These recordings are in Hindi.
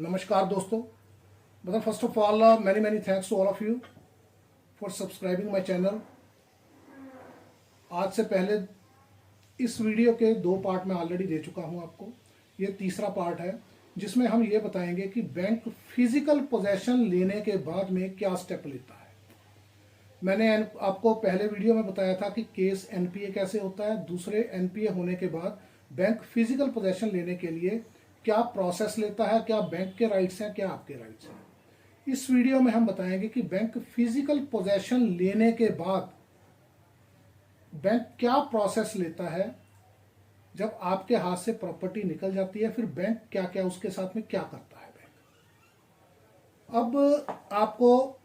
नमस्कार दोस्तों। मतलब first of all many thanks to all of you for subscribing my channel. आज से पहले इस वीडियो के 2 पार्ट मैं ऑलरेडी दे चुका हूं आपको। ये तीसरा पार्ट है जिसमें हम ये बताएंगे कि बैंक फिजिकल पोजेशन लेने के बाद में क्या स्टेप लेता है। मैंने आपको पहले वीडियो में बताया था कि केस एनपीए कैसे होता है, दूसरे एनपीए होने के बाद बैंक फिजिकल पोजेशन लेने के लिए क्या प्रोसेस लेता है, क्या बैंक के राइट्स हैं, क्या आपके राइट्स हैं। इस वीडियो में हम बताएंगे कि बैंक फिजिकल पोजेशन लेने के बाद बैंक क्या प्रोसेस लेता है। जब आपके हाथ से प्रॉपर्टी निकल जाती है फिर बैंक क्या क्या उसके साथ में क्या करता है। बैंक अब आपको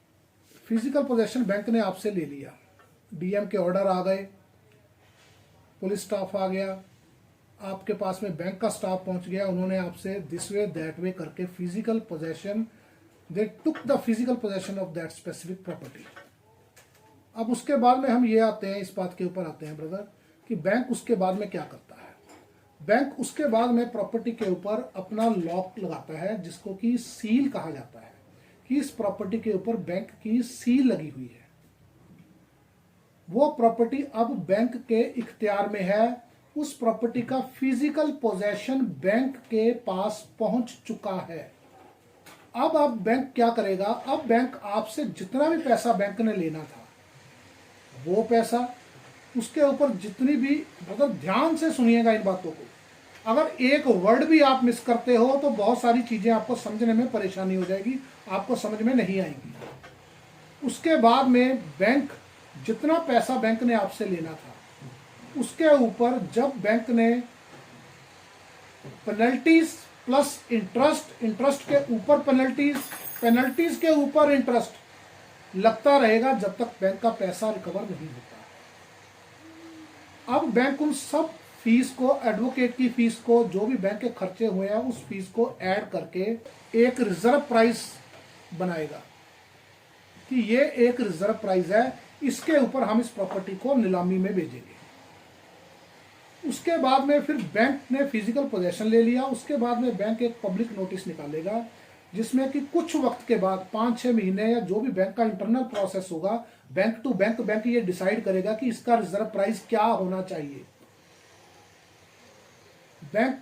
फिजिकल पोजेशन बैंक ने आपसे ले लिया, डीएम के ऑर्डर आ गए, पुलिस स्टाफ आ गया, आपके पास में बैंक का स्टाफ पहुंच गया, उन्होंने आपसे दिस वे दैट वे करके physical possession, they took the physical possession of that specific property. अब उसके बाद में हम ये आते हैं, इस बात के ऊपर आते हैं ब्रदर कि बैंक उसके बाद में क्या करता है। बैंक उसके बाद में प्रॉपर्टी के ऊपर अपना लॉक लगाता है, जिसको कि सील कहा जाता है कि इस प्रॉपर्टी के ऊपर बैंक की सील लगी हुई है। वो प्रॉपर्टी अब बैंक के इख्तियार में है, उस प्रॉपर्टी का फिजिकल पोजेशन बैंक के पास पहुंच चुका है। अब बैंक क्या करेगा, अब बैंक आपसे जितना भी पैसा बैंक ने लेना था वो पैसा, उसके ऊपर जितनी भी, मतलब ध्यान से सुनिएगा इन बातों को, अगर एक वर्ड भी आप मिस करते हो तो बहुत सारी चीजें आपको समझने में परेशानी हो जाएगी, आपको समझ में नहीं आएंगी। उसके बाद में बैंक जितना पैसा बैंक ने आपसे लेना था उसके ऊपर जब बैंक ने पेनल्टीज प्लस इंटरेस्ट, इंटरेस्ट के ऊपर पेनल्टीज, पेनल्टीज के ऊपर इंटरेस्ट लगता रहेगा जब तक बैंक का पैसा रिकवर नहीं होता। अब बैंक उन सब फीस को, एडवोकेट की फीस को, जो भी बैंक के खर्चे हुए हैं उस फीस को ऐड करके एक रिजर्व प्राइस बनाएगा कि ये एक रिजर्व प्राइस है, इसके ऊपर हम इस प्रॉपर्टी को नीलामी में भेजेंगे। उसके बाद में फिर बैंक ने फिजिकल पोजेशन ले लिया, उसके बाद में बैंक एक पब्लिक नोटिस निकालेगा जिसमें कि कुछ वक्त के बाद 5-6 महीने या जो भी बैंक का इंटरनल प्रोसेस होगा, बैंक टू बैंक ये डिसाइड करेगा कि इसका रिजर्व प्राइस क्या होना चाहिए। बैंक,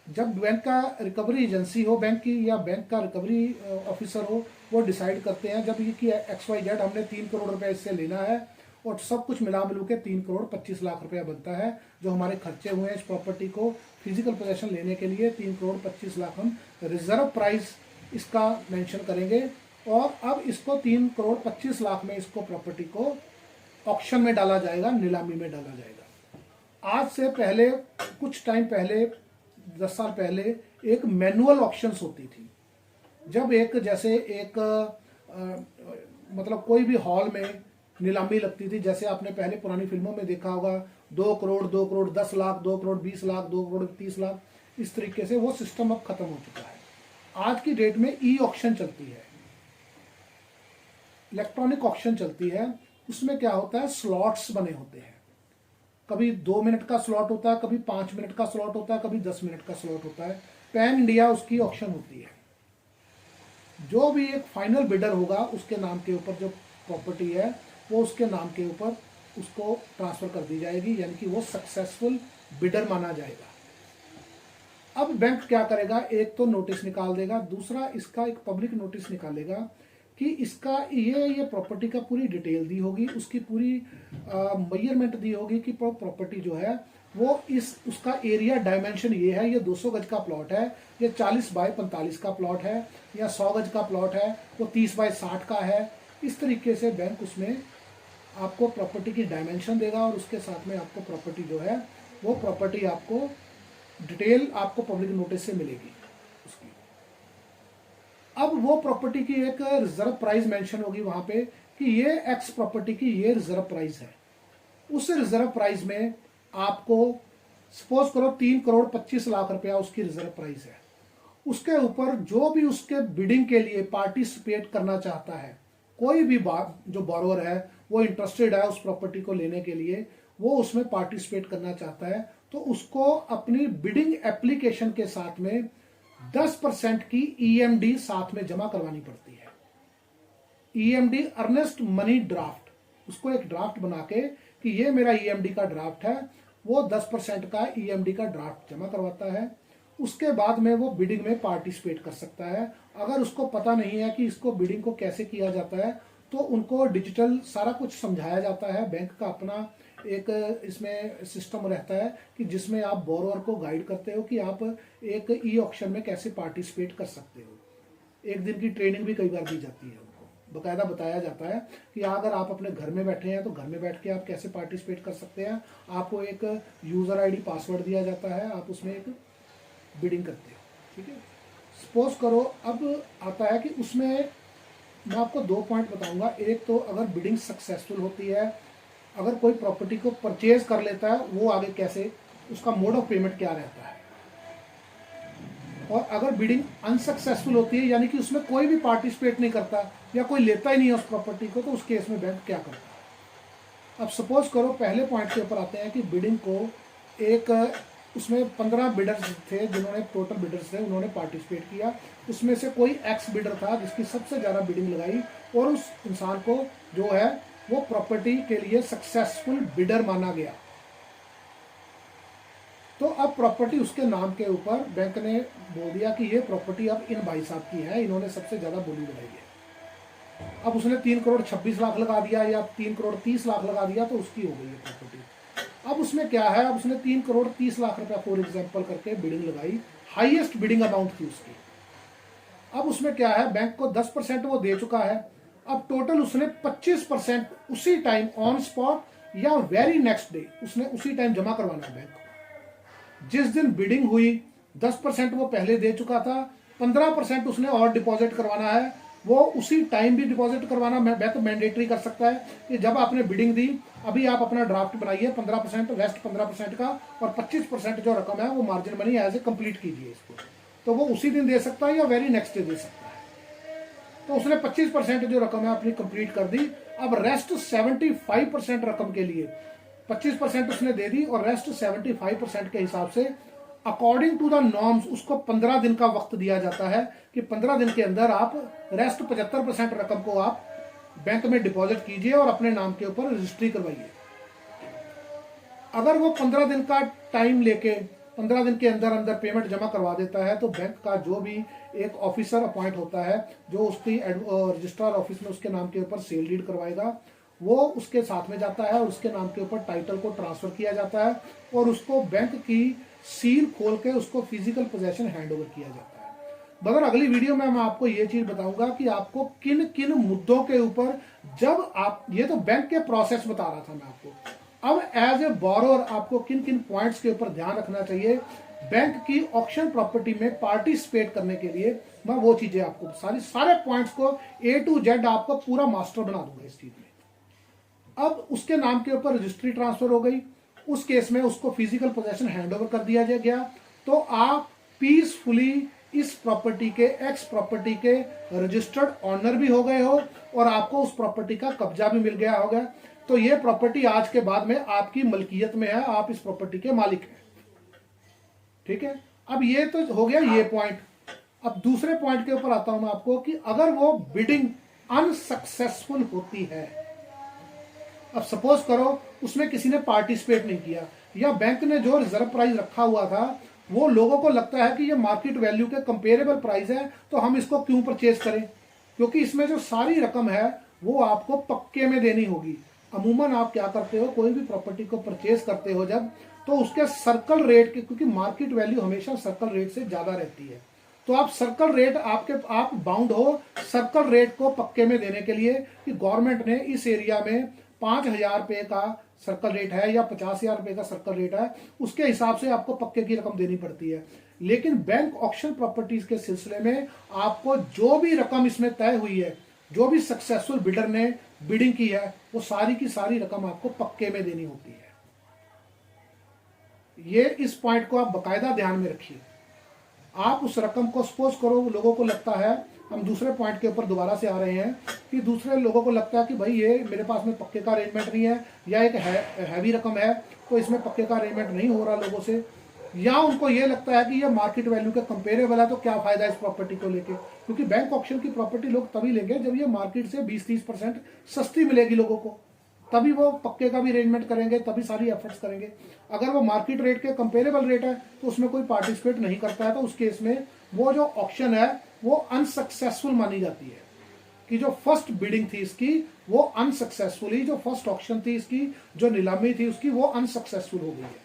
जब बैंक का रिकवरी एजेंसी हो बैंक की या बैंक का रिकवरी ऑफिसर हो, वो डिसाइड करते हैं जब ये कि XYZ हमने 3 करोड़ रुपए इससे लेना है और सब कुछ मिला मिलू के 3 करोड़ 25 लाख रुपया बनता है, जो हमारे खर्चे हुए हैं इस प्रॉपर्टी को फिजिकल पोजेशन लेने के लिए 3 करोड़ 25 लाख हम रिजर्व प्राइस इसका मेंशन करेंगे। और अब इसको 3 करोड़ 25 लाख में इसको प्रॉपर्टी को ऑक्शन में डाला जाएगा, नीलामी में डाला जाएगा। आज से पहले, कुछ टाइम पहले, 10 साल पहले एक मैनुअल ऑक्शंस होती थी। जब एक, जैसे एक मतलब कोई भी हॉल में नीलामी लगती थी, जैसे आपने पहले पुरानी फिल्मों में देखा होगा, 2 करोड़ 2 करोड़ 10 लाख, 2 करोड़ 20 लाख, 2 करोड़ 30 लाख, इस तरीके से वो सिस्टम अब खत्म हो चुका है। आज की डेट में ई ऑक्शन चलती है, इलेक्ट्रॉनिक ऑक्शन चलती है। उसमें क्या होता है, स्लॉट्स बने होते हैं, कभी 2 मिनट का स्लॉट होता है, कभी 5 मिनट का स्लॉट होता है, कभी 10 मिनट का स्लॉट होता है। पैन इंडिया उसकी ऑक्शन होती है। जो भी एक फाइनल बिडर होगा उसके नाम के ऊपर जो प्रॉपर्टी है वो उसके नाम के ऊपर उसको ट्रांसफर कर दी जाएगी, यानी कि वो सक्सेसफुल बिडर माना जाएगा। अब बैंक क्या करेगा, एक तो नोटिस निकाल देगा, दूसरा इसका एक पब्लिक नोटिस निकालेगा कि इसका ये प्रॉपर्टी का पूरी डिटेल दी होगी, उसकी पूरी मेजरमेंट दी होगी कि प्रॉपर्टी जो है वो उसका एरिया डायमेंशन ये है, ये 200 गज का प्लॉट है, ये 40 बाय 45 का प्लॉट है, या 100 गज का प्लॉट है, वो 30 बाय 60 का है। इस तरीके से बैंक उसमें आपको प्रॉपर्टी की डायमेंशन देगा और उसके साथ में आपको प्रॉपर्टी जो है वो प्रॉपर्टी आपको डिटेल आपको पब्लिक नोटिस से मिलेगी उसकी। अब वो प्रॉपर्टी की एक रिजर्व प्राइस मेंशन होगी वहां पे कि ये एक्स प्रॉपर्टी की ये रिजर्व प्राइस है। उस रिजर्व प्राइस में आपको सपोज करो 3 करोड़ 25 लाख रुपया उसकी रिजर्व प्राइस है। उसके ऊपर जो भी उसके बिडिंग के लिए पार्टिसिपेट करना चाहता है, कोई भी जो बोरोवर है वो इंटरेस्टेड है उस प्रॉपर्टी को लेने के लिए, वो उसमें पार्टिसिपेट करना चाहता है, तो उसको अपनी बिडिंग एप्लीकेशन के साथ में 10% की ईएमडी साथ में जमा करवानी पड़ती है। ईएमडी अर्नेस्ट मनी ड्राफ्ट, उसको एक ड्राफ्ट बना के कि ये मेरा ईएमडी का ड्राफ्ट है, वो 10% का ईएमडी का ड्राफ्ट जमा करवाता है। उसके बाद में वो बिडिंग में पार्टिसिपेट कर सकता है। अगर उसको पता नहीं है कि इसको बिडिंग को कैसे किया जाता है, तो उनको डिजिटल सारा कुछ समझाया जाता है। बैंक का अपना एक इसमें सिस्टम रहता है कि जिसमें आप बोरोअर को गाइड करते हो कि आप एक ई ऑक्शन में कैसे पार्टिसिपेट कर सकते हो। एक दिन की ट्रेनिंग भी कई बार दी जाती है, उनको बकायदा बताया जाता है कि अगर आप अपने घर में बैठे हैं तो घर में बैठ के आप कैसे पार्टिसिपेट कर सकते हैं। आपको एक यूजर आईडी पासवर्ड दिया जाता है, आप उसमें एक बिडिंग करते हो। ठीक है, सपोज करो अब आता है कि उसमें मैं आपको 2 पॉइंट बताऊंगा। एक तो अगर बिडिंग सक्सेसफुल होती है, अगर कोई प्रॉपर्टी को परचेज कर लेता है, वो आगे कैसे, उसका मोड ऑफ पेमेंट क्या रहता है। और अगर बिडिंग अनसक्सेसफुल होती है, यानी कि उसमें कोई भी पार्टिसिपेट नहीं करता या कोई लेता ही नहीं है उस प्रॉपर्टी को, तो उस केस में बैंक क्या करता है। अब सपोज करो पहले पॉइंट के ऊपर आते हैं कि बिडिंग को एक उसमें 15 बिडर्स थे, जिन्होंने टोटल बिडर्स थे, उन्होंने पार्टिसिपेट किया। उसमें से कोई एक्स बिडर था जिसकी सबसे ज़्यादा बिडिंग लगाई और उस इंसान को जो है वो प्रॉपर्टी के लिए सक्सेसफुल बिडर माना गया। तो अब प्रॉपर्टी उसके नाम के ऊपर बैंक ने बोल दिया कि ये प्रॉपर्टी अब इन भाई साहब की है, इन्होंने सबसे ज़्यादा बोली लगाई है। अब उसने 3 करोड़ 26 लाख लगा दिया या 3 करोड़ 30 लाख लगा दिया, तो उसकी हो गई है प्रॉपर्टी। अब उसमें क्या है, अब उसने 3 करोड़ 30 लाख रुपया फॉर एग्जांपल करके बिडिंग लगाई, हाईएस्ट बिडिंग अमाउंट थी उसकी। अब उसमें क्या है, बैंक को 10% वो दे चुका है। अब टोटल उसने 25% उसी टाइम ऑन स्पॉट या वेरी नेक्स्ट डे उसने उसी टाइम जमा करवाना है बैंक को। जिस दिन बिडिंग हुई 10% वो पहले दे चुका था, 15% उसने और डिपॉजिट करवाना है। वो उसी टाइम भी डिपॉजिट करवाना बैंक मैंडेटरी कर सकता है कि जब आपने बिडिंग दी, अभी आप अपना ड्राफ्ट बनाइए 15%, रेस्ट 15% का, और 25% जो रकम है वो margin money as a complete कीजिए इसको। तो वो उसी दिन दे सकता है या वेरी नेक्स्ट डे दे सकता है। तो उसने 25% जो रकम है अपनी कंप्लीट कर दी। अब रेस्ट 75% रकम के लिए 25% उसने दे दी और रेस्ट 75% के हिसाब से अकॉर्डिंग टू द नॉर्म्स उसको 15 दिन का वक्त दिया जाता है कि 15 दिन के अंदर आप रेस्ट 75% रकम को आप बैंक में डिपॉजिट कीजिए और अपने नाम के ऊपर रजिस्ट्री करवाइए। अगर वो 15 दिन का टाइम लेके 15 दिन के अंदर अंदर पेमेंट जमा करवा देता है, तो बैंक का जो भी एक ऑफिसर अपॉइंट होता है जो उसकी रजिस्ट्रार ऑफिस में उसके नाम के ऊपर सेल डीड करवाएगा, वो उसके साथ में जाता है और उसके नाम के ऊपर टाइटल को ट्रांसफर किया जाता है और उसको बैंक की सील खोल के उसको फिजिकल पोजेशन हैंड ओवर किया जाता है। मगर अगली वीडियो में मैं आपको ये चीज बताऊंगा कि आपको किन किन मुद्दों के ऊपर, जब आप, ये तो बैंक के प्रोसेस बता रहा था मैं आपको, अब एज ए बोरोअर आपको किन किन पॉइंट्स के ऊपर ध्यान रखना चाहिए बैंक की ऑक्शन प्रॉपर्टी में पार्टिसिपेट करने के लिए। मैं वो चीजें आपको सारे पॉइंट्स को A to Z आपको पूरा मास्टर बना दूंगा इस चीज में। अब उसके नाम के ऊपर रजिस्ट्री ट्रांसफर हो गई, उस केस में उसको फिजिकल पोजेशन हैंड ओवर कर दिया गया, तो आप पीसफुली इस प्रॉपर्टी के एक्स प्रॉपर्टी के रजिस्टर्ड ऑनर भी हो गए हो और आपको उस प्रॉपर्टी का कब्जा भी मिल गया होगा। तो ये प्रॉपर्टी आज के बाद में आपकी मलकियत में है, आप इस प्रॉपर्टी के मालिक हैं। ठीक है, अब ये तो हो गया ये पॉइंट। अब दूसरे पॉइंट के ऊपर आता हूं मैं आपको कि अगर वो बिडिंग अनसक्सेसफुल होती है, अब सपोज करो उसमें किसी ने पार्टिसिपेट नहीं किया या बैंक ने जो रिजर्व प्राइस रखा हुआ था वो लोगों को लगता है कि ये मार्केट वैल्यू के कंपेरेबल प्राइस है, तो हम इसको क्यों परचेज करें, क्योंकि इसमें जो सारी रकम है वो आपको पक्के में देनी होगी। अमूमन आप क्या करते हो, कोई भी प्रॉपर्टी को परचेज करते हो जब, तो उसके सर्कल रेट के, क्योंकि मार्केट वैल्यू हमेशा सर्कल रेट से ज्यादा रहती है, तो आप सर्कल रेट आप बाउंड हो सर्कल रेट को पक्के में देने के लिए कि गवर्नमेंट ने इस एरिया में 5,000 रुपए का सर्कल रेट है या 50,000 रुपए का सर्कल रेट है, उसके हिसाब से आपको पक्के की रकम देनी पड़ती है। लेकिन बैंक ऑक्शन प्रॉपर्टीज के सिलसिले में आपको जो भी रकम इसमें तय हुई है, जो भी सक्सेसफुल बिल्डर ने बिडिंग की है, वो सारी की सारी रकम आपको पक्के में देनी होती है। ये इस पॉइंट को आप बकायदा ध्यान में रखिए। आप उस रकम को, सपोज करो लोगों को लगता है, हम दूसरे पॉइंट के ऊपर दोबारा से आ रहे हैं कि दूसरे लोगों को लगता है कि भाई ये मेरे पास में पक्के का अरेंजमेंट नहीं है या एक हैवी रकम है तो इसमें पक्के का अरेंजमेंट नहीं हो रहा लोगों से, या उनको ये लगता है कि ये मार्केट वैल्यू के कंपेरेबल है तो क्या फायदा इस प्रॉपर्टी को लेके, क्योंकि बैंक ऑक्शन की प्रॉपर्टी लोग तभी लेंगे जब ये मार्केट से 20-30% सस्ती मिलेगी लोगों को, तभी वो पक्के का भी अरेंजमेंट करेंगे, तभी सारी एफर्ट्स करेंगे। अगर वो मार्केट रेट के कंपेरेबल रेट है तो उसमें कोई पार्टिसिपेट नहीं करता है, तो उस केस में वो जो ऑक्शन है वो अनसक्सेसफुल मानी जाती है, कि जो फर्स्ट बिडिंग थी इसकी वो अनसक्सेसफुली, जो फर्स्ट ऑक्शन थी इसकी, जो नीलामी थी उसकी, वो अनसक्सेसफुल हो गई है।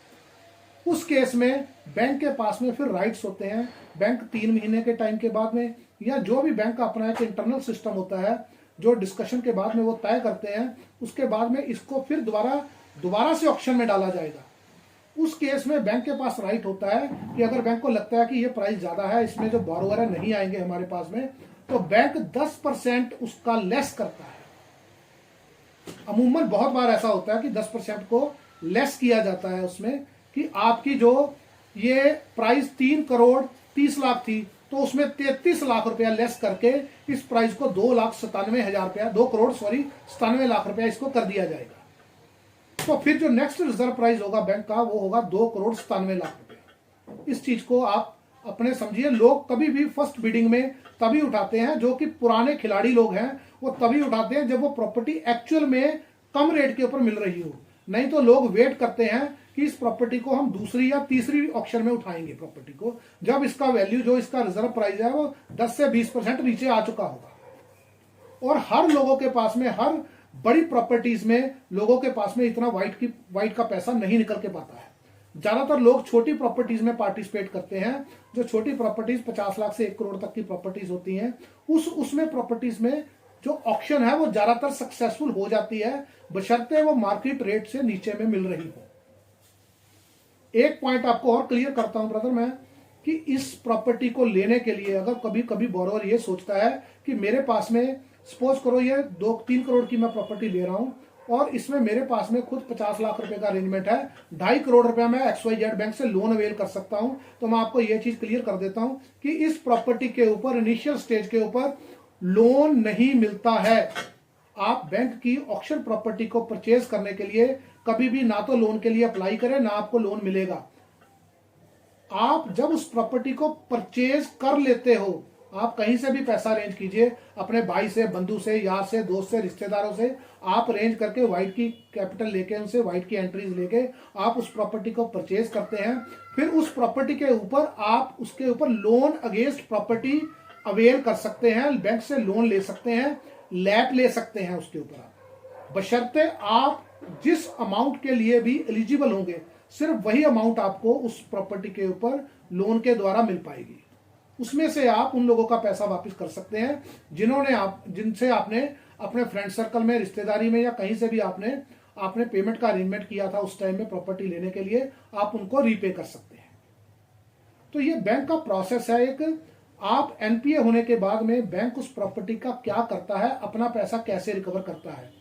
उस केस में बैंक के पास में फिर राइट्स होते हैं। बैंक 3 महीने के टाइम के बाद में, या जो भी बैंक का अपना एक इंटरनल सिस्टम होता है जो डिस्कशन के बाद में वो तय करते हैं, उसके बाद में इसको फिर दोबारा से ऑक्शन में डाला जाएगा। उस केस में बैंक के पास राइट होता है कि अगर बैंक को लगता है कि ये प्राइस ज्यादा है, इसमें जो बोरोवर है नहीं आएंगे हमारे पास में, तो बैंक 10% उसका लेस करता है। अमूमन बहुत बार ऐसा होता है कि 10% को लेस किया जाता है उसमें, कि आपकी जो ये प्राइस 3 करोड़ 30 लाख थी तो उसमें 33 लाख रुपया लेस करके इस प्राइस को 2,97,000 रुपया, 2 करोड़ 97 लाख रुपया इसको कर दिया जाएगा। तो फिर जो नेक्स्ट रिजर्व प्राइस होगा बैंक का वो होगा 2 करोड़ 97 लाख रुपया। इस चीज को आप अपने समझिए, लोग कभी भी फर्स्ट बिडिंग में तभी उठाते हैं, जो कि पुराने खिलाड़ी लोग हैं वो तभी उठाते हैं जब वो प्रॉपर्टी एक्चुअल में कम रेट के ऊपर मिल रही हो। नहीं तो लोग वेट करते हैं कि इस प्रॉपर्टी को हम दूसरी या तीसरी ऑक्शन में उठाएंगे प्रॉपर्टी को, जब इसका वैल्यू, जो इसका रिजर्व प्राइस है वो 10 से 20% नीचे आ चुका होगा। और हर लोगों के पास में, हर बड़ी प्रॉपर्टीज में लोगों के पास में इतना वाइट का पैसा नहीं निकल के पाता है। ज्यादातर लोग छोटी प्रॉपर्टीज में पार्टिसिपेट करते हैं। जो छोटी प्रॉपर्टीज 50 लाख से 1 करोड़ तक की प्रॉपर्टीज होती हैं, उसमें प्रॉपर्टीज में जो ऑक्शन है वो ज्यादातर सक्सेसफुल हो जाती है, बशर्ते वो मार्केट रेट से नीचे में मिल रही हो। एक पॉइंट आपको और क्लियर करता हूं ब्रदर मैं, कि इस प्रॉपर्टी को लेने के लिए अगर कभी कभी बोरोवर ये सोचता है कि मेरे पास में, सपोज करो ये 2-3 करोड़ की मैं प्रॉपर्टी ले रहा हूं और इसमें मेरे पास में खुद 50 लाख रुपए का अरेंजमेंट है, 2.5 करोड़ रुपया मैं XYZ बैंक से लोन अवेल कर सकता हूं, तो मैं आपको यह चीज क्लियर कर देता हूं कि इस प्रॉपर्टी के ऊपर इनिशियल स्टेज के ऊपर लोन नहीं मिलता है। आप बैंक की ऑक्शन प्रॉपर्टी को परचेज करने के लिए कभी भी ना तो लोन के लिए अप्लाई करें, ना आपको लोन मिलेगा। आप जब उस प्रॉपर्टी को परचेज कर लेते हो, आप कहीं से भी पैसा अरेंज कीजिए, अपने भाई से, बंधु से, यार से, दोस्त से, रिश्तेदारों से आप अरेंज करके व्हाइट की कैपिटल लेके, उनसे व्हाइट की एंट्रीज लेके आप उस प्रॉपर्टी को परचेज करते हैं। फिर उस प्रॉपर्टी के ऊपर आप उसके ऊपर लोन अगेंस्ट प्रॉपर्टी अवेल कर सकते हैं, बैंक से लोन ले सकते हैं, लैप ले सकते हैं उसके ऊपर आप, बशर्ते आप जिस अमाउंट के लिए भी एलिजिबल होंगे सिर्फ वही अमाउंट आपको उस प्रॉपर्टी के ऊपर लोन के द्वारा मिल पाएगी। उसमें से आप उन लोगों का पैसा वापस कर सकते हैं जिनसे आपने अपने फ्रेंड सर्कल में, रिश्तेदारी में या कहीं से भी आपने पेमेंट का अरेंजमेंट किया था उस टाइम में प्रॉपर्टी लेने के लिए, आप उनको रीपे कर सकते हैं। तो ये बैंक का प्रोसेस है एक। आप एनपीए होने के बाद में बैंक उस प्रॉपर्टी का क्या करता है, अपना पैसा कैसे रिकवर करता है।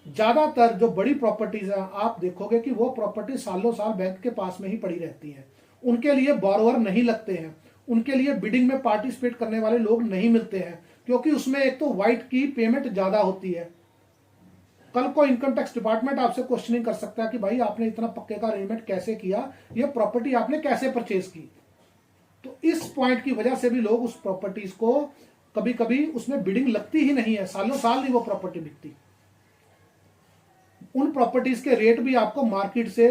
ज्यादातर जो बड़ी प्रॉपर्टीज है आप देखोगे कि वो प्रॉपर्टी सालों साल बैंक के पास में ही पड़ी रहती है, उनके लिए बोरोवर नहीं लगते हैं, उनके लिए बिडिंग में पार्टिसिपेट करने वाले लोग नहीं मिलते हैं, क्योंकि उसमें एक तो व्हाइट की पेमेंट ज्यादा होती है। कल को इनकम टैक्स डिपार्टमेंट आपसे क्वेश्चनिंग कर सकता है कि भाई आपने इतना पक्के का अरेंजमेंट कैसे किया, ये प्रॉपर्टी आपने कैसे परचेज की। तो इस पॉइंट की वजह से भी लोग उस प्रॉपर्टीज को कभी कभी उसमें बिडिंग लगती ही नहीं है, सालों साल नहीं वो प्रॉपर्टी बिकती। उन प्रॉपर्टीज के रेट भी आपको मार्केट से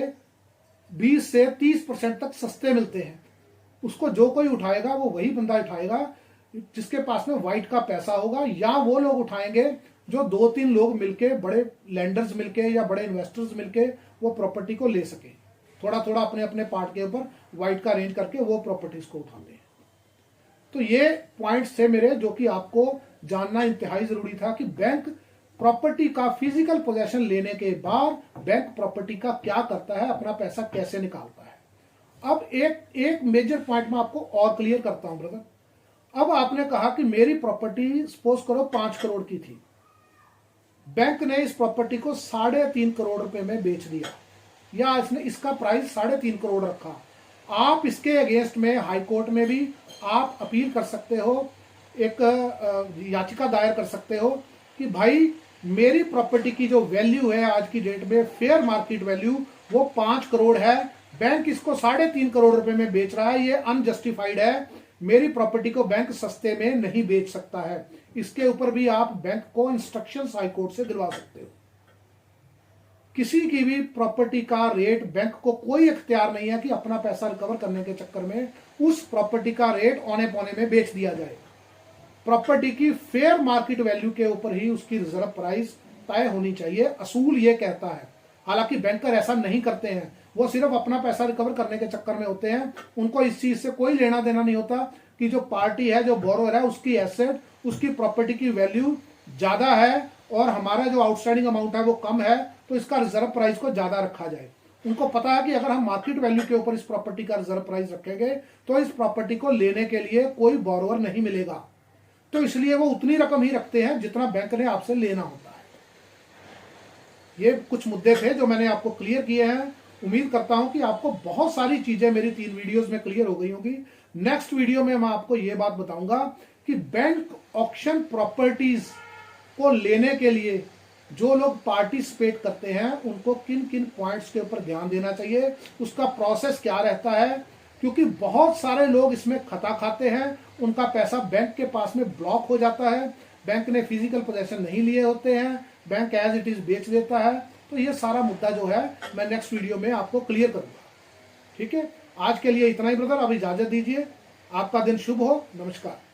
20 से 30% तक सस्ते मिलते हैं। उसको जो कोई उठाएगा वो वही बंदा उठाएगा जिसके पास में व्हाइट का पैसा होगा, या वो लोग उठाएंगे जो 2-3 लोग मिलके, बड़े लैंडर्स मिलके या बड़े इन्वेस्टर्स मिलके वो प्रॉपर्टी को ले सके, थोड़ा थोड़ा अपने अपने पार्ट के ऊपर व्हाइट का अरेंज करके वो प्रॉपर्टीज को उठाते हैं। तो ये पॉइंट्स थे मेरे जो कि आपको जानना इंतहाई जरूरी था कि बैंक प्रॉपर्टी का फिजिकल पोजेशन लेने के बाद बैंक प्रॉपर्टी का क्या करता है, अपना पैसा कैसे निकालता है। अब एक मेजर पॉइंट में आपको और क्लियर करता हूं ब्रदर। अब आपने कहा कि मेरी प्रॉपर्टी सपोज करो 5 करोड़ की थी, बैंक ने इस प्रॉपर्टी को 3.5 करोड़ रुपए में बेच दिया, या इसने इसका प्राइस 3.5 करोड़ रखा। आप इसके अगेंस्ट में हाई कोर्ट में भी आप अपील कर सकते हो, एक याचिका दायर कर सकते हो कि भाई मेरी प्रॉपर्टी की जो वैल्यू है आज की डेट में, फेयर मार्केट वैल्यू वो 5 करोड़ है, बैंक इसको 3.5 करोड़ रुपए में बेच रहा है, ये अनजस्टिफाइड है। मेरी प्रॉपर्टी को बैंक सस्ते में नहीं बेच सकता है। इसके ऊपर भी आप बैंक को इंस्ट्रक्शंस हाईकोर्ट से दिलवा सकते हो। किसी की भी प्रॉपर्टी का रेट, बैंक को कोई इख्तियार नहीं है कि अपना पैसा रिकवर करने के चक्कर में उस प्रॉपर्टी का रेट औने पौने में बेच दिया जाए। प्रॉपर्टी की फेयर मार्केट वैल्यू के ऊपर ही उसकी रिजर्व प्राइस तय होनी चाहिए, असूल ये कहता है। हालांकि बैंकर ऐसा नहीं करते हैं, वो सिर्फ अपना पैसा रिकवर करने के चक्कर में होते हैं। उनको इस चीज से कोई लेना देना नहीं होता कि जो पार्टी है, जो बोरोवर है, उसकी एसेट, उसकी प्रॉपर्टी की वैल्यू ज्यादा है और हमारा जो आउटस्टैंडिंग अमाउंट है वो कम है, तो इसका रिजर्व प्राइस को ज्यादा रखा जाए। उनको पता है कि अगर हम मार्केट वैल्यू के ऊपर इस प्रॉपर्टी का रिजर्व प्राइस रखेंगे तो इस प्रॉपर्टी को लेने के लिए कोई बोरोवर नहीं मिलेगा, तो इसलिए वो उतनी रकम ही रखते हैं जितना बैंक ने आपसे लेना होता है। ये कुछ मुद्दे थे जो मैंने आपको क्लियर किए हैं। उम्मीद करता हूं कि आपको बहुत सारी चीजें मेरी 3 वीडियोस में क्लियर हो गई होंगी। नेक्स्ट वीडियो में मैं आपको ये बात बताऊंगा कि बैंक ऑक्शन प्रॉपर्टीज को लेने के लिए जो लोग पार्टिसिपेट करते हैं उनको किन किन पॉइंट्स के ऊपर ध्यान देना चाहिए, उसका प्रोसेस क्या रहता है। क्योंकि बहुत सारे लोग इसमें खता खाते हैं, उनका पैसा बैंक के पास में ब्लॉक हो जाता है, बैंक ने फिजिकल पोजेशन नहीं लिए होते हैं, बैंक एज इट इज बेच देता है। तो ये सारा मुद्दा जो है मैं नेक्स्ट वीडियो में आपको क्लियर करूंगा। ठीक है, आज के लिए इतना ही ब्रदर, अब इजाजत दीजिए। आपका दिन शुभ हो। नमस्कार।